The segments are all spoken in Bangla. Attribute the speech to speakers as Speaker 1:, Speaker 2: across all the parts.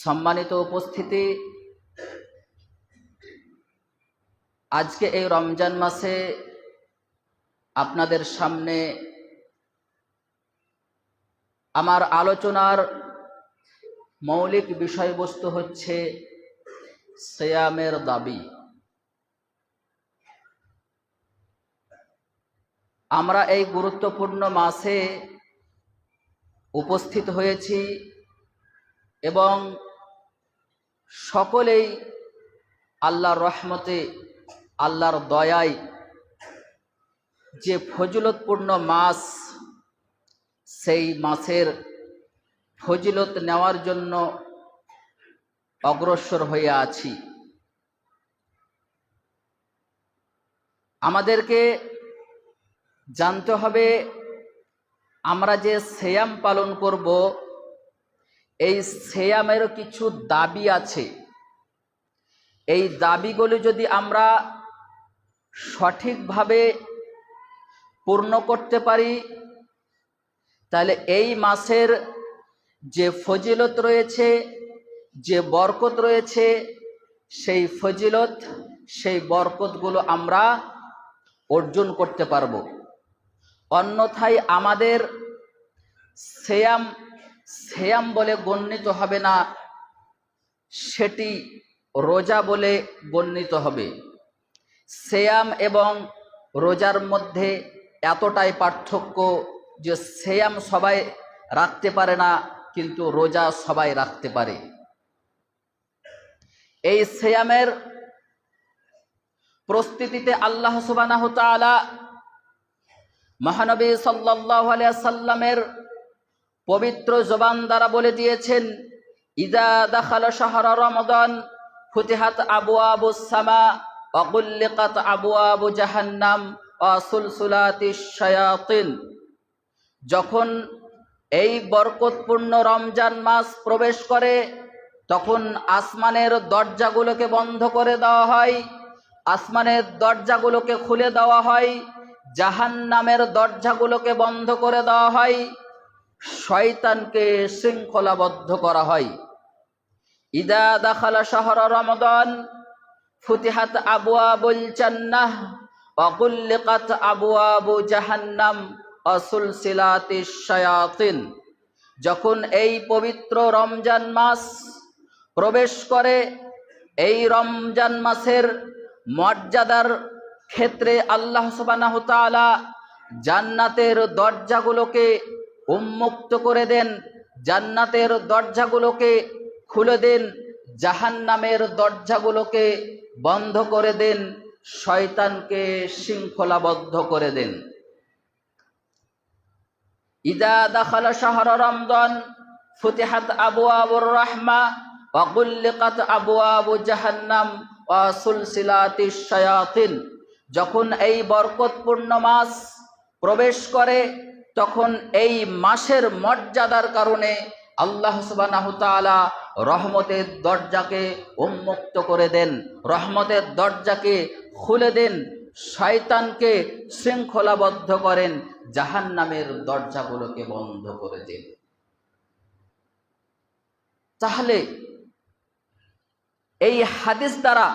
Speaker 1: সম্মানিত উপস্থিতি, আজকে এই রমজান মাসে আপনাদের সামনে আমার আলোচনার মৌলিক বিষয়বস্তু হচ্ছে সিয়ামের দাবি। আমরা এই গুরুত্বপূর্ণ মাসে উপস্থিত হয়েছি এবং সকলেই আল্লাহর রহমতে, আল্লাহর দয়ায় যে ফজিলতপূর্ণ মাস, সেই মাসের ফজিলত নেওয়ার জন্য অগ্রসর হয়ে আছি। আমাদেরকে জানতে হবে, আমরা যে সিয়াম পালন করব, এই সিয়ামেরও কিছু দাবি আছে। এই দাবিগুলি যদি আমরা সঠিকভাবে পূর্ণ করতে পারি, তাহলে এই মাসের যে ফজিলত রয়েছে, যে বরকত রয়েছে, সেই ফজিলত, সেই বরকতগুলো আমরা অর্জন করতে পারব। অন্যথায় আমাদের সিয়াম বলে গণ্যিত হবে না, সেটি রোজা বলে গণ্যিত হবে। সিয়াম এবং রোজার মধ্যে এতটাই পার্থক্য যে সিয়াম সবাই রাখতে পারে না, কিন্তু রোজা সবাই রাখতে পারে। এই সিয়ামের প্রস্তুতিতে আল্লাহ সুবহানাহু ওয়া তাআলা মহানবী সাল্লাল্লাহু আলাইহি সাল্লামের পবিত্র জবান দ্বারা বলে দিয়েছেন, ইযা দাখালা শাহরা রমাদান ফুতিহাত আবওয়াবুস সামা ওয়া গুল্লিকাত আবওয়াবু জাহান্নাম ওয়া সুলসুলাতিশ শায়াতিন। যখন এই বরকতপূর্ণ রমজান মাস প্রবেশ করে, তখন আসমানের দরজাগুলোকে বন্ধ করে দেওয়া হয়, আসমানের দরজাগুলোকে খুলে দেওয়া হয়, জাহান্নামের দরজাগুলোকে বন্ধ করে দেওয়া হয়, শয়তানকে শৃঙ্খলাবদ্ধ করা হয়। ইদা দাখালা শাহরা রমাদান ফুতিহাত আবওয়াবুল জান্নাহ ওয়া গুল্লিকাত আবওয়াবু জাহান্নাম ওয়া সুলসিলাতিশ শায়াতিন। যখন এই পবিত্র রমজান মাস প্রবেশ করে, এই রমজান মাসের মর্যাদার ক্ষেত্রে আল্লাহ সুবহানাহু ওয়া তাআলা জান্নাতের দরজাগুলোকে উন্মুক্ত করে দেন, জান্নাতের দরজাগুলোকে খুলে দেন, জাহান্নামের দরজাগুলোকে বন্ধ করে দেন, শয়তানকে শৃঙ্খলাবদ্ধ করে দেন। ইদা দাখালা শাহরা রমাদান ফুতিহাত আবওয়াবুর রাহমা ওয়া গুল্লিকাত আবওয়াবু জাহান্নাম ওয়া সুলসিলাতিশ শায়াতিন। যখন এই বরকতপূর্ণ মাস প্রবেশ করে, তখন এই মাসের মর্যাদার কারণে আল্লাহ সুবহানাহু ওয়া তাআলা রহমতের দরজাকে উন্মুক্ত করে দেন, রহমতের দরজাকে খুলে দেন, শয়তানকে শৃঙ্খলাবদ্ধ করেন, জাহান্নামের দরজাগুলোকে বন্ধ করে দেন। তাহলে এই হাদিস দ্বারা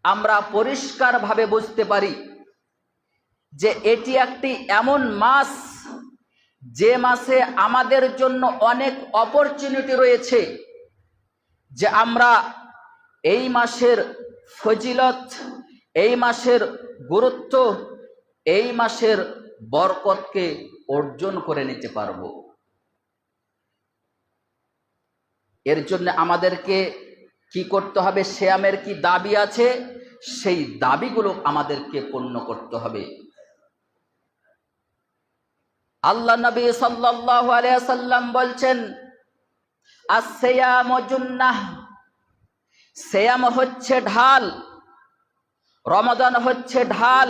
Speaker 1: আমরা পরিষ্কারভাবে বুঝতে পারি যে এটি একটি এমন মাস, যে মাসে আমাদের জন্য অনেক অপরচুনিটি রয়েছে, যে আমরা এই মাসের ফজিলত, এই মাসের গুরুত্ব, এই মাসের বরকতকে অর্জন করে নিতে পারব। এর জন্য আমাদেরকে কি করতে হবে? সিয়ামের কি দাবি আছে, সেই দাবিগুলো আমাদেরকে পূর্ণ করতে হবে। আল্লাহ নবী সাল্লাল্লাহু আলাইহি সাল্লাম বলছেন, আস-সিয়ামু জুন্নাহ, সিয়াম হচ্ছে ঢাল, রমাদান হচ্ছে ঢাল,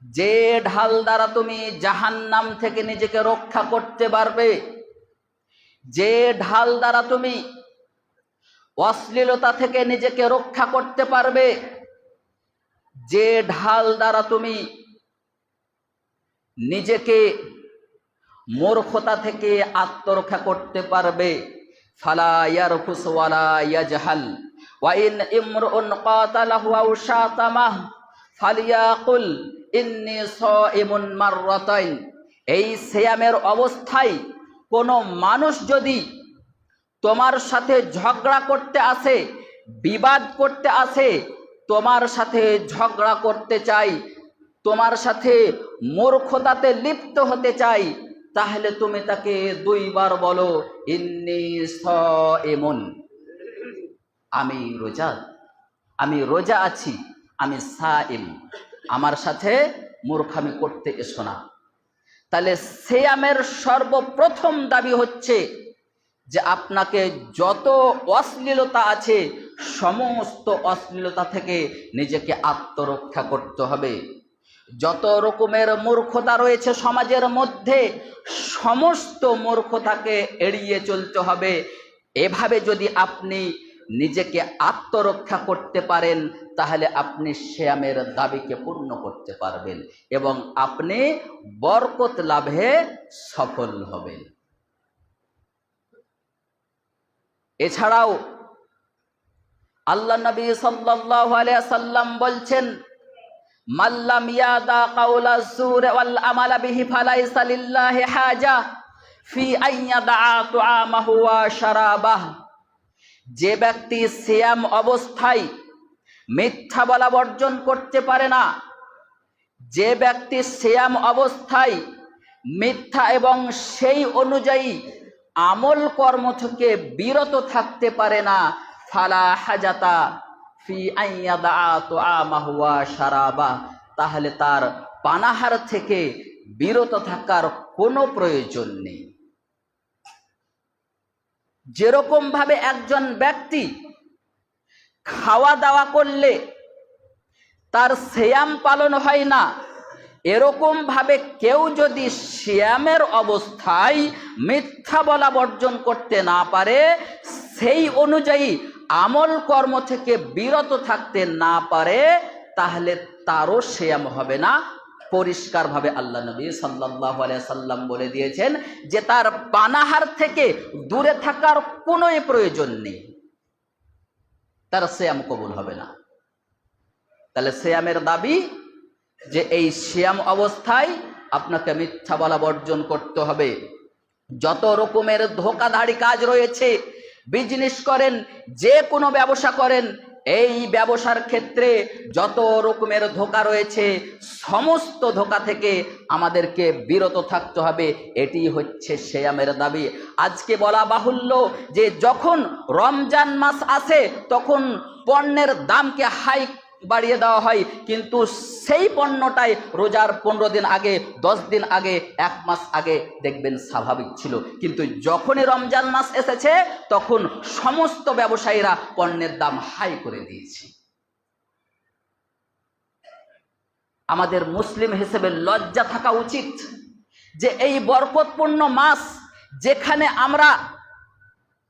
Speaker 1: যে ঢাল দ্বারা তুমি জাহান্নাম থেকে নিজেকে রক্ষা করতে পারবে, যে ঢাল দ্বারা তুমি অশ্লীলতা থেকে নিজেকে রক্ষা করতে পারবে, যে ঢাল দ্বারা তুমি নিজেকে মূর্খতা থেকে আত্মরক্ষা করতে পারবে, ফালা ইয়ারফুস ওয়ালা ইয়াজহাল ওয়া ইন ইমরুন কাতালাহু আও শাতামাহ ফালিয়াকুল ইন্নী সাইমুন মাররাতাইন। এই সিয়ামের অবস্থায় কোনো মানুষ যদি তোমার সাথে ঝগড়া করতে আসে, বিবাদ করতে আসে, তোমার সাথে ঝগড়া করতে চাই, তোমার সাথে মূর্খতাতে লিপ্ত হতে চাই, তাহলে তুমি তাকে দুইবার বলো ইন্নী সাইমুন, আমি রোজা আছি, আমি সাইম, আমার সাথে মূর্খামি করতে এসো না। তাহলে সিয়ামের সর্বপ্রথম দাবি হচ্ছে যে আপনাকে যত অশ্লীলতা আছে সমস্ত অশ্লীলতা থেকে নিজেকে আত্মরক্ষা করতে হবে। যত রকমের মূর্খতা রয়েছে সমাজের মধ্যে সমস্ত মূর্খতাকে এড়িয়ে চলতে হবে। এভাবে যদি আপনি নিজেকে আত্মরক্ষা করতে পারেন তাহলে আপনি সিয়ামের দাবিকে পূর্ণ করতে পারবেন এবং আপনি বরকত লাভে সফল হবেন। এছাড়াও আল্লাহ নবী সাল্লাল্লাহু আলাইহি ওয়াসাল্লাম বলছেন, মাল্লাম ইয়াদা কাওলা যুর ওয়াল আমালা বিহি ফালাইসা লিল্লাহি হাজা ফি আইয়াদা তুআমাহু ওয়া শারাবাহ। যে ব্যক্তি সিয়াম অবস্থায় মিথ্যা বলা বর্জন করতে পারে না, যে ব্যক্তি সিয়াম অবস্থায় মিথ্যা এবং সেই অনুযায়ী আমল কর্ম থেকে বিরত থাকতে পারে না, ফালা হাজাতা ফি আইয়াদা তুআমাহু ওয়া শারাবাহ, তাহলে তার পানাহার থেকে বিরত থাকার কোনো প্রয়োজন নেই। যেরকম ভাবে একজন ব্যক্তি খাওয়া দাওয়া করলে তার সিয়াম পালন হয় না, এরকম ভাবে কেউ যদি সিয়ামের অবস্থায় মিথ্যা বলা বর্জন করতে না পারে, সেই অনুযায়ী আমল কর্ম থেকে বিরত থাকতে না পারে, তাহলে তারও সিয়াম হবে না। পরিষ্কারভাবে আল্লাহ নবী সাল্লাল্লাহু আলাইহি সাল্লাম বলে দিয়েছেন যে তার পানাহার থেকে দূরে থাকার কোনো প্রয়োজন নেই, তার সিয়াম কবুল হবে না। তাহলে সিয়ামের দাবি যে এই সিয়াম অবস্থায় আপনাকে মিথ্যা বলা বর্জন করতে হবে। যত রকমের ধোঁকাধাড়ি কাজ রয়েছে, বিজনেস করেন, যে কোনো ব্যবসা করেন, এই ব্যবসার ক্ষেত্রে যত রকমের ধোঁকা রয়েছে সমস্ত ধোঁকা থেকে আমাদেরকে বিরত থাকতে হবে। এটি হচ্ছে সিয়ামের দাবি। আজকে বলা বাহুল্য যে যখন রমজান মাস আসে তখন পণ্যের দামকে হাই বাড়িয়ে দেওয়া হয়, কিন্তু সেই পণ্যটাই রোজার 15 দিন আগে, 10 দিন আগে, 1 মাস আগে দেখবেন স্বাভাবিক ছিল, কিন্তু যখনই রমজান মাস এসেছে তখন সমস্ত ব্যবসায়ীরা পণ্যের দাম হাই করে দিয়েছে। আমাদের মুসলিম হিসেবে লজ্জা থাকা উচিত যে এই বরকতপূর্ণ মাস যেখানে আমরা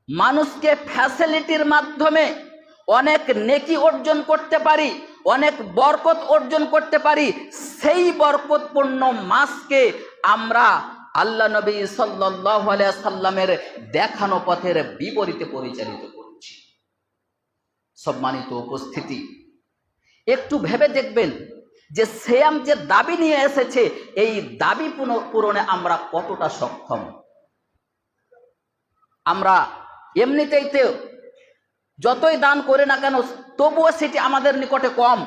Speaker 1: মানুষকে ফ্যাসিলিটির মাধ্যমে অনেক নেকি অর্জন করতে পারি, অনেক বরকত অর্জন করতে পারি, সেই বরকতপূর্ণ মাসকে আমরা আল্লাহ নবী সাল্লাল্লাহু আলাইহি সাল্লামের দেখানো পথের বিপরীতে পরিচালিত করছি। সম্মানিত উপস্থিতি, একটু ভেবে দেখবেন যে সিয়াম যে দাবি নিয়ে এসেছে এই দাবি পূরণে আমরা কতটা সক্ষম। আমরা এমনিতেই তো যতই দান করে না কেন তবুও সেটি আমাদের নিকটে কম।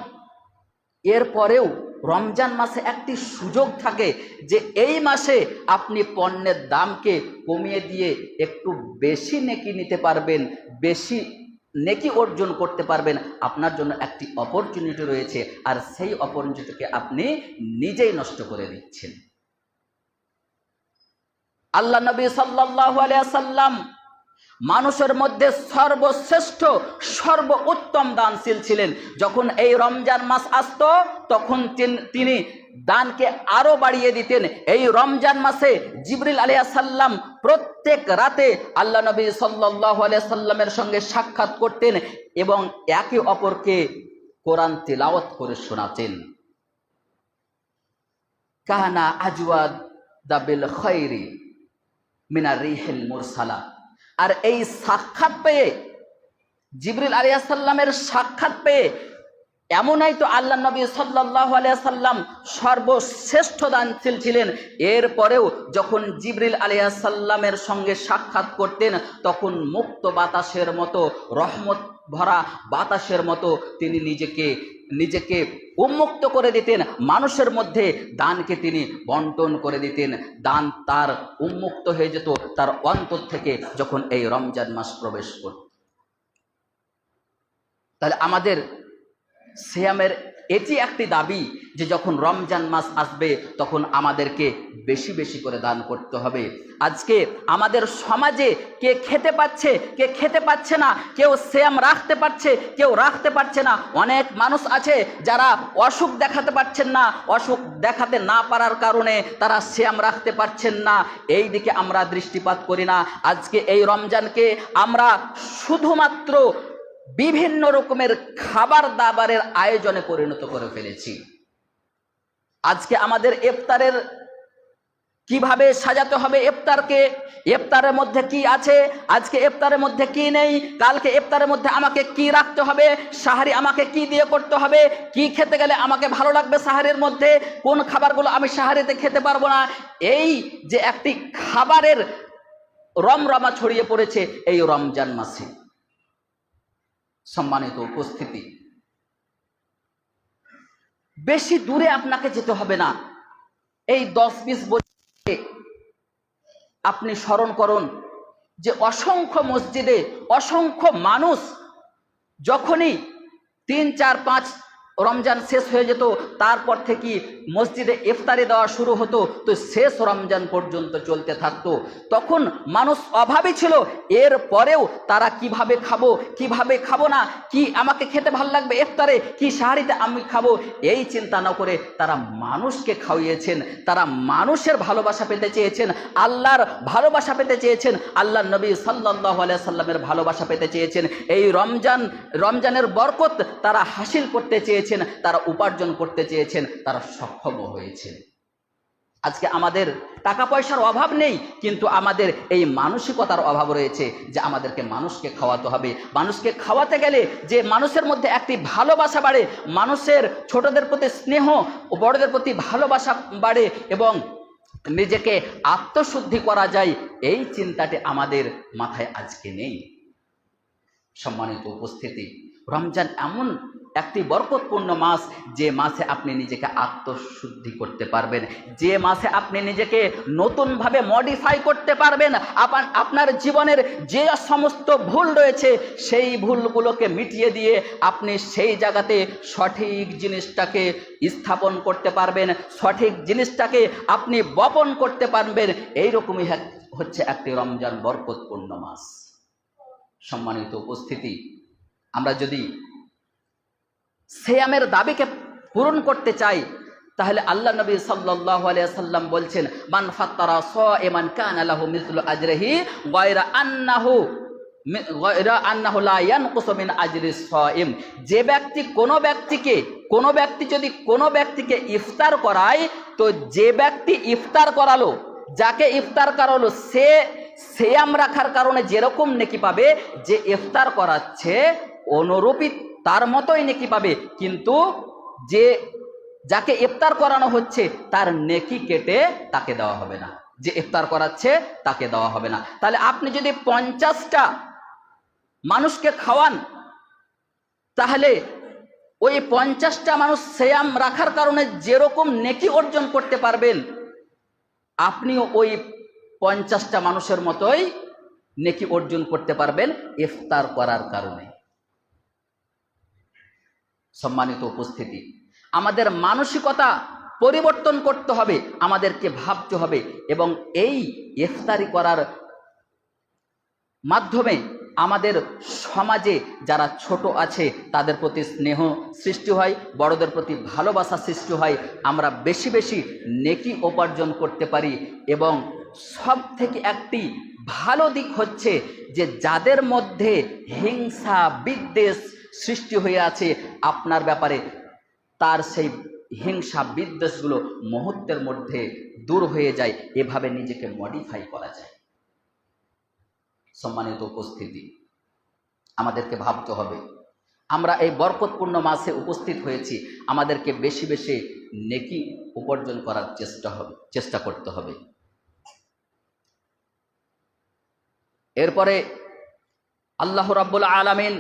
Speaker 1: এরপরেও রমজান মাসে একটি সুযোগ থাকে যে এই মাসে আপনি পণ্যের দামকে কমিয়ে দিয়ে একটু বেশি নেকি নিতে পারবেন, বেশি নেকি অর্জন করতে পারবেন। আপনার জন্য একটি অপরচুনিটি রয়েছে, আর সেই অপরচুনিটিকে আপনি নিজেই নষ্ট করে দিচ্ছেন। আল্লাহ নবী সাল্লাল্লাহু আলাইহি সাল্লাম মানুষের মধ্যে সর্বশ্রেষ্ঠ সর্বোত্তম দানশীল ছিলেন। যখন এই রমজান মাস আসতো তখন তিনি দানকে আরো বাড়িয়ে দিতেন। এই রমজান মাসে জিবরিল আলাইহিস সালাম প্রত্যেক রাতে আল্লাহ নবী সাল্লাল্লাহু আলাইহি সাল্লামের সঙ্গে সাক্ষাৎ করতেন এবং একে অপরকে কোরআন তিলাওয়াত করে শোনাতেন। কানা আজওয়াদ বিল খায়রি মিনার রিহিল মুরসালা। আর এই সাক্ষাৎ পেয়ে, জিবরিল আলাইহিস সালামের সাক্ষাৎ পেয়ে, এমনই তো আল্লাহ নবী সাল্লাল্লাহু আলাইহি সাল্লাম সর্বশ্রেষ্ঠ দানশীল ছিলেন। এরপরেও যখন জিবরিল আলাইহিস সালামের সঙ্গে সাক্ষাৎ করতেন, তখন মুক্ত বাতাসের মতো, রহমত ভরা বাতাসের মতো তিনি নিজেকে উন্মুক্ত করে দিতেন। মানুষের মধ্যে দানকে তিনি বন্টন করে দিতেন। দান তার উন্মুক্ত হয়ে যেত তার অন্তর থেকে যখন এই রমজান মাস প্রবেশ করত। তাহলে আমাদের সিয়ামের এটি একটি দাবি যে যখন রমজান মাস আসবে তখন আমাদেরকে বেশি বেশি করে দান করতে হবে। আজকে আমাদের সমাজে কে খেতে পাচ্ছে, কে খেতে পাচ্ছে না, কেউ সিয়াম রাখতে পারছে, কেউ রাখতে পারছে না। অনেক মানুষ আছে যারা অসুখ দেখাতে পারছেন না, অসুখ দেখাতে না পারার কারণে তারা সিয়াম রাখতে পারছেন না। এই দিকে আমরা দৃষ্টিপাত করি না। আজকে এই রমজানকে আমরা শুধুমাত্র বিভিন্ন রকমের খাবার দাবারের আয়োজনে পরিণত করে ফেলেছি। আজকে আমাদের ইফতারের কিভাবে সাজাতে হবে, ইফতারকে, ইফতারের মধ্যে কি আছে, আজকে ইফতারের মধ্যে কি নেই, কালকে ইফতারের মধ্যে আমাকে কি রাখতে হবে, সাহারি আমাকে কি দিয়ে করতে হবে, কি খেতে গেলে আমাকে ভালো লাগবে সাহারির মধ্যে, কোন খাবারগুলো আমি সাহারিতে খেতে পারবো না। এই যে একটি খাবারের রমরমা ছড়িয়ে পড়েছে এই রমজান মাসে। সম্মানিত উপস্থিতি, বেশি দূরে আপনাকে যেতে হবে না। এই 10-20 বছরে আপনি স্মরণ করুন যে অসংখ্য মসজিদে অসংখ্য মানুষ যখনই 3-4-5 রমজান শেষ হয়ে যেত, তারপর থেকে মসজিদে ইফতারি দেওয়া শুরু হতো, তো শেষ রমজান পর্যন্ত চলতে থাকতো। তখন মানুষ অভাবী ছিল, এর পরেও তারা কিভাবে খাবো, কিভাবে খাবো না, কি আমাকে খেতে ভালো লাগবে ইফতারে, কি সাহারিতে আমি খাবো, এই চিন্তা না করে তারা মানুষকে খাওয়িয়েছেন। তারা মানুষের ভালোবাসা পেতে চেয়েছেন, আল্লাহর ভালোবাসা পেতে চেয়েছেন, আল্লাহ নবী সাল্লাল্লাহু আলাইহি সাল্লামের ভালোবাসা পেতে চেয়েছেন। এই রমজানের বরকত তারা হাসিল করতে চেয়েছেন, তারা উপার্জন করতে চেয়েছেন, তারা সক্ষম হয়েছেন। আজকে আমাদের টাকা পয়সার অভাব নেই, কিন্তু আমাদের এই মানসিকতার অভাব রয়েছে যে আমাদেরকে মানুষকে খাওয়াতে হবে। মানুষকে খাওয়াতে গেলে যে মানুষের মধ্যে একটি ভালোবাসা বাড়ে, মানুষের ছোটদের প্রতি স্নেহ ও বড়দের প্রতি ভালোবাসা বাড়ে এবং নিজেকে আত্মশুদ্ধি করা যায়, এই চিন্তাটি আমাদের মাথায় আজকে নেই। সম্মানিত উপস্থিতি, রমজান এমন একটি বরকতপূর্ণ মাস যে মাসে আপনি নিজেকে আত্মশুদ্ধি করতে পারবেন, যে মাসে আপনি নিজেকে নতুনভাবে মডিফাই করতে পারবেন। আপনার জীবনের যে সমস্ত ভুল রয়েছে সেই ভুলগুলোকে মিটিয়ে দিয়ে আপনি সেই জায়গাতে সঠিক জিনিসটাকে স্থাপন করতে পারবেন, সঠিক জিনিসটাকে আপনি বপন করতে পারবেন। এইরকমই হচ্ছে একটি রমজান বরকতপূর্ণ মাস। সম্মানিত উপস্থিতি, আমরা যদি সিয়ামের দাবিকে পূরণ করতে চাই, তাহলে আল্লাহ নবী সাল্লাল্লাহু আলাইহি সাল্লাম বলছেন, মান ফাত্তারা সাইমান কানা লাহু মিসলু আজরিহি গায়রা আন্নাহু লা ইয়ানকুসু মিন আজরি সাইম। যে ব্যক্তি কোনো ব্যক্তিকে ইফতার করায়, তো যে ব্যক্তি ইফতার করালো, যাকে ইফতার করালো, সে সিয়াম রাখার কারণে যেরকম নেকি পাবে, যে ইফতার করাচ্ছে অনুরূপী তার মতোই নেকি পাবে। কিন্তু যাকে ইফতার করানো হচ্ছে তার নেকি কেটে তাকে দেওয়া হবে না, যে ইফতার করাচ্ছে তাকে দেওয়া হবে না। তাহলে আপনি যদি 50টা মানুষকে খাওয়ান, তাহলে ওই 50টা মানুষ সিয়াম রাখার কারণে যেরকম নেকি অর্জন করতে পারবেন, আপনিও ওই 50টা মানুষের মতোই নেকি অর্জন করতে পারবেন ইফতার করার কারণে। সম্মানিত উপস্থিতি, আমাদের মানসিকতা পরিবর্তন করতে হবে, আমাদেরকে ভাবতে হবে এবং এই ইফতারি করার মাধ্যমে আমাদের সমাজে যারা ছোট আছে তাদের প্রতি স্নেহ সৃষ্টি হয়, বড়দের প্রতি ভালোবাসা সৃষ্টি হয়, আমরা বেশি বেশি নেকি উপার্জন করতে পারি। এবং সব থেকে একটি ভালো দিক হচ্ছে যে যাদের মধ্যে হিংসা বিদ্বেষ সৃষ্টি হয়ে আছে আপনার ব্যাপারে, তার সেই হিংসা বিদ্বেষগুলো মুহূর্তের মধ্যে দূর হয়ে যায়। এভাবে নিজেকে মডিফাই করা যায়। সম্মানিত উপস্থিতি, আমাদেরকে ভাবতে হবে, আমরা এই বরকতপূর্ণ মাসে উপস্থিত হয়েছি, আমাদেরকে বেশি বেশি নেকি উপার্জন করার চেষ্টা করতে হবে। এরপরে আল্লাহ রাব্বুল আলামিন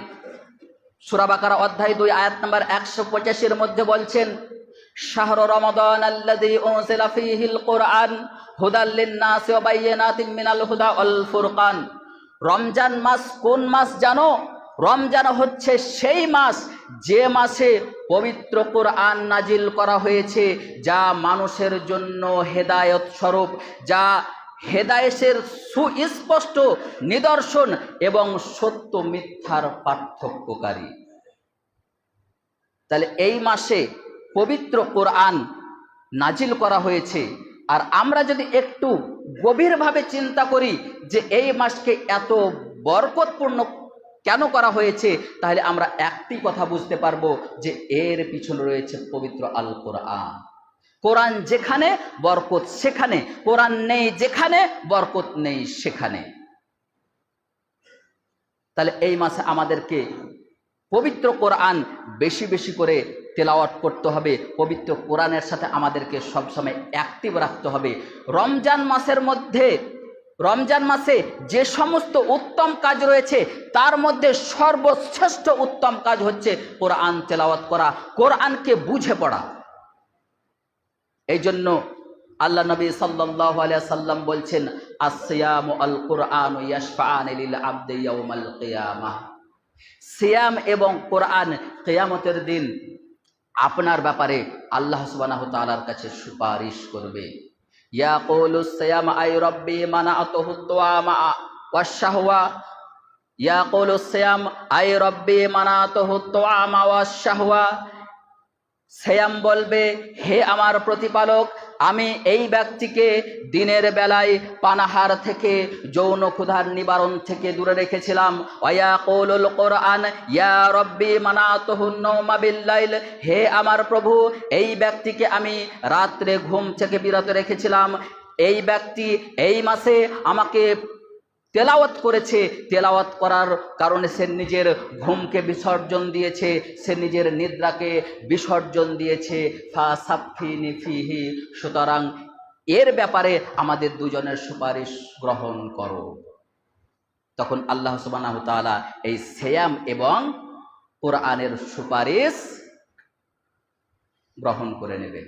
Speaker 1: সূরা বাকারা অধ্যায় 2 আয়াত নাম্বার 185 মধ্যে বলছেন, শাহরু রমাদান আল্লাযী উনজিলা ফীহিল কুরআন হুদাল লিন-নাসি ওয়া বায়্যিনাতিন মিনাল হুদা ওয়াল ফুরকান। রমজান মাস কোন মাস জানো? রমজান হচ্ছে সেই মাস যে মাসে পবিত্র কোরআন নাজিল করা হয়েছে, যা মানুষের জন্য হেদায়েত স্বরূপ, যা হেদায়েতের সুস্পষ্ট নিদর্শন এবং সত্য মিথ্যার পার্থক্যকারী। তাহলে এই মাসে পবিত্র কোরআন নাজিল করা হয়েছে। আর আমরা যদি একটু গভীরভাবে চিন্তা করি যে এই মাসকে এত বরকতপূর্ণ কেন করা হয়েছে, তাহলে আমরা একটি কথা বুঝতে পারবো যে এর পিছনে রয়েছে পবিত্র আল কোরআন। কোরআন যেখানে বরকত সেখানে, কোরআন নেই যেখানে বরকত নেই সেখানে। তাহলে এই মাসে আমাদেরকে পবিত্র কোরআন বেশি বেশি করে তেলাওয়াত করতে হবে। পবিত্র কোরআনের সাথে আমাদেরকে সবসময় অ্যাক্টিভ রাখতে হবে। রমজান মাসে যে সমস্ত উত্তম কাজ রয়েছে তার মধ্যে সর্বশ্রেষ্ঠ উত্তম কাজ হচ্ছে কোরআন তেলাওয়াত করা, কোরআনকে বুঝে পড়া। এই জন্য আল্লাহ নবী সাল্লাল্লাহু আলাইহি সাল্লাম বলছেন, আসিয়ামু আল কুরআন ইয়াশফাআনি লিল আবদি ইয়াউমাল কিয়ামাহ। সিয়াম এবং কোরআন কিয়ামতের দিন আপনার ব্যাপারে আল্লাহ সুবহানাহু ওয়া তাআলার কাছে সুপারিশ করবে। ইয়াকুলু সিয়াম আই রাব্বি মানাআতুহু তুআমা ওয়াশ শাহওয়া। ইয়াকুলু সিয়াম আই রাব্বি মানাআতুহু তুআমা ওয়াশ শাহওয়া। সিয়াম বলবে, হে আমার প্রতিপালক, আমি এই ব্যক্তিকে দিনের বেলায় পানাহার থেকে, যৌন ক্ষুধার নিবারণ থেকে দূরে রেখেছিলাম। ওয়ায়াকুলুল কোরআন ইয়া রব্বি মানাতুহুন নাওমা বিল্লাইল। হে আমার প্রভু, এই ব্যক্তিকে আমি রাত্রে ঘুম থেকে বিরত রেখেছিলাম। এই ব্যক্তি এই মাসে আমাকে তেলাওয়াত করেছে, তেলাওয়াত করার কারণে সে নিজের ঘুমকে বিসর্জন দিয়েছে, সে নিজের নিদ্রাকে বিসর্জন দিয়েছে। ফাসাফিনি ফিহি। সুতরাং এর ব্যাপারে আমাদের দুজনের সুপারিশ গ্রহণ করো। তখন আল্লাহ সুবহানাহু ওয়া তাআলা এই সিয়াম এবং কোরআনের সুপারিশ গ্রহণ করে নেবেন।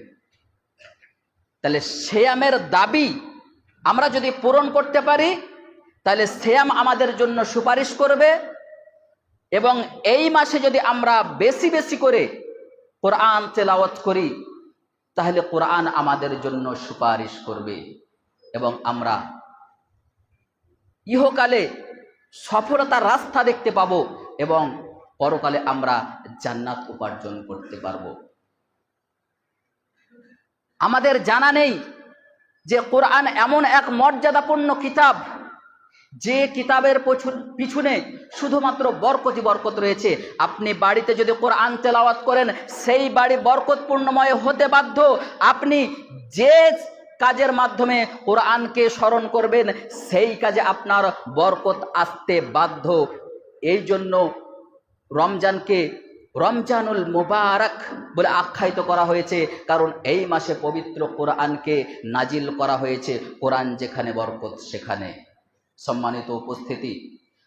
Speaker 1: তাহলে সিয়ামের দাবি আমরা যদি পূরণ করতে পারি, তাহলে সিয়াম আমাদের জন্য সুপারিশ করবে। এবং এই মাসে যদি আমরা বেশি বেশি করে কোরআন তেলাওয়াত করি, তাহলে কোরআন আমাদের জন্য সুপারিশ করবে এবং আমরা ইহকালে সফলতার রাস্তা দেখতে পাবো এবং পরকালে আমরা জান্নাত উপার্জন করতে পারবো। আমাদের জানা নেই যে কোরআন এমন এক মর্যাদাপূর্ণ কিতাব, যে কিতাবের পিছনে শুধুমাত্র বরকতই বরকত রয়েছে। আপনি বাড়িতে যদি কোরআন তেলাওয়াত করেন, সেই বাড়ি বরকতপূর্ণময় হতে বাধ্য। আপনি যে কাজের মাধ্যমে কোরআনকে স্মরণ করবেন, সেই কাজে আপনার বরকত আসতে বাধ্য। এই জন্য রমজানকে রমজানুল মুবারক বলে আখ্যায়িত করা হয়েছে, কারণ এই মাসে পবিত্র কোরআনকে নাজিল করা হয়েছে। কোরআন যেখানে বরকত সেখানে। সম্মানিত উপস্থিতি,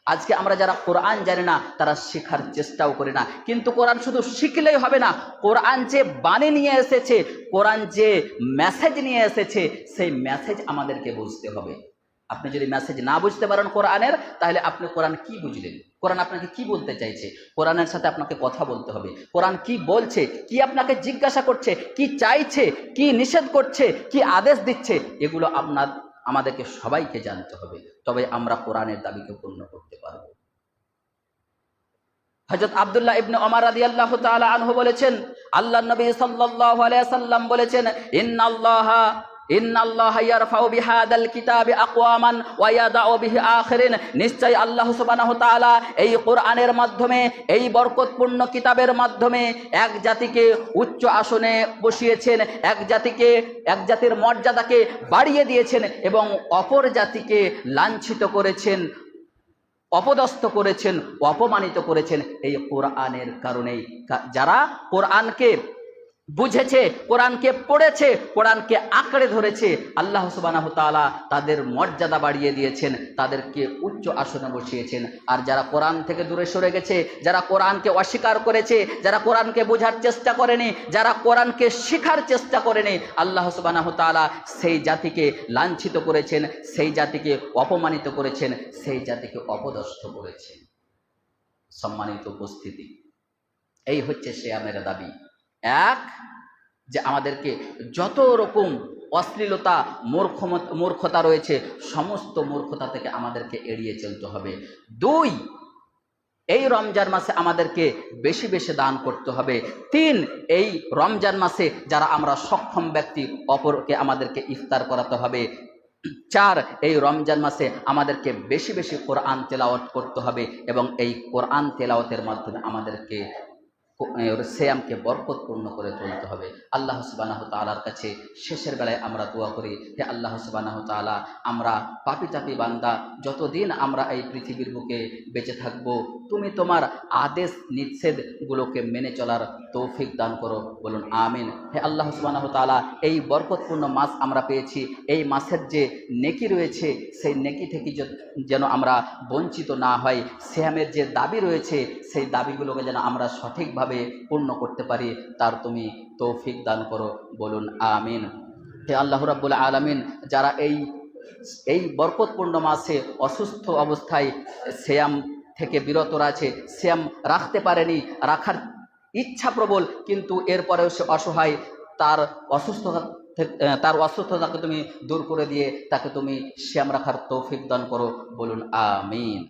Speaker 1: আজকে আমরা যারা কোরআন জানি না তারা শেখার চেষ্টাও করি না। কিন্তু কোরআন শুধু শিখলেই হবে না, কোরআন যে বাণী নিয়ে এসেছে, কোরআন যে মেসেজ নিয়ে এসেছে, সেই মেসেজ আমাদেরকে বুঝতে হবে। আপনি যদি মেসেজ না বুঝতে পারেন কোরআনের, তাহলে আপনি কোরআন কি বুঝলেন? কোরআন আপনাকে কি বলতে চাইছে? কোরআনের সাথে আপনাকে কথা বলতে হবে। কোরআন কি বলছে, কি আপনাকে জিজ্ঞাসা করছে, কি চাইছে, কি নিষেধ করছে, কি আদেশ দিচ্ছে, এগুলো আমাদেরকে সবাইকে জানতে হবে। তবে আমরা কোরআনের দাবিকে পূর্ণ করতে পারব। হযরত আব্দুল্লাহ ইবনে ওমর রাদিয়াল্লাহু তাআলা আনহু বলেছেন, আল্লাহর নবী সাল্লাল্লাহু আলাইহি সাল্লাম বলেছেন, ইন্নাল্লাহা ইয়ারফাউ বিহাদাল কিতাবি আকওয়ামান ওয়া ইয়াদাউ বিহি আখিরিন। নিশ্চয় আল্লাহ সুবহানাহু ওয়া তাআলা এই কোরআনের মাধ্যমে, এই বরকতপূর্ণ কিতাবের মাধ্যমে এক জাতিকে উচ্চ আসনে বসিয়েছেন, এক জাতির মর্যাদাকে বাড়িয়ে দিয়েছেন এবং অপর জাতিকে লাঞ্ছিত করেছেন। অপদস্থ করেছেন, অপমানিত করেছেন এই কোরআনের কারণেই। যারা কোরআনকে বুঝেছে, কোরআনকে পড়েছে, কোরআনকে আঁকড়ে ধরেছে, আল্লাহ সুবহানাহু ওয়া তাআলা তাদের মর্যাদা বাড়িয়ে দিয়েছেন, তাদেরকে উচ্চ আসনে বসিয়েছেন। আর যারা কোরআন থেকে দূরে সরে গেছে, যারা কোরআনকে অস্বীকার করেছে, যারা কোরআনকে বোঝার চেষ্টা করেনি, যারা কোরআনকে শেখার চেষ্টা করেনি, আল্লাহ সুবহানাহু ওয়া তাআলা সেই জাতিকে লাঞ্ছিত করেছেন, সেই জাতিকে অপমানিত করেছেন, সেই জাতিকে অপদস্থ করেছেন। সম্মানিত উপস্থিতি, এই হচ্ছে সিয়ামের দাবি। এক, যে আমাদেরকে যত রকম অশ্লীলতা, মূর্খতা রয়েছে, সমস্ত মূর্খতা থেকে আমাদেরকে এড়িয়ে চলতে হবে। দুই, এই রমজান মাসে আমাদেরকে বেশি বেশি দান করতে হবে। তিন, এই রমজান মাসে যারা আমরা সক্ষম ব্যক্তি, অপরকে আমাদেরকে ইফতার করাতে হবে। চার, এই রমজান মাসে আমাদেরকে বেশি বেশি কোরআন তেলাওয়াত করতে হবে এবং এই কোরআন তেলাওয়াতের মাধ্যমে আমাদেরকে সিয়ামকে বরকতপূর্ণ করে তুলতে হবে। আল্লাহ সুবহানাহু ওয়া তাআলার কাছে শেষের বেলায় আমরা দোয়া করি, হে আল্লাহ সুবহানাহু ওয়া তাআলা, আমরা পাপী তাপী বান্দা, যতদিন আমরা এই পৃথিবীর বুকে বেঁচে থাকব, তুমি তোমার আদেশ নিষেধগুলোকে মেনে চলার তৌফিক দান করো, বলুন আমিন। হে আল্লাহ সুবহানাহু ওয়া তাআলা, এই বরকতপূর্ণ মাস আমরা পেয়েছি, এই মাসের যে নেকি রয়েছে সেই নেকি থেকে যেন আমরা বঞ্চিত না হয়, সিয়ামের যে দাবি রয়েছে সেই দাবিগুলোকে যেন আমরা সঠিকভাবে পূর্ণ করতে পারি, তার তুমি তৌফিক দান করো, বলুন আমিন। হে আল্লাহ রাব্বুল আলামিন, যারা এই বরকতপূর্ণ মাসে অসুস্থ অবস্থায় সিয়াম থেকে বিরত আছে, সিয়াম রাখতে পারেনি, রাখার ইচ্ছা প্রবল, কিন্তু এরপরেও সে অসহায়, তার অসুস্থতাকে তুমি দূর করে দিয়ে তাকে তুমি সিয়াম রাখার তৌফিক দান করো, বলুন আমিন।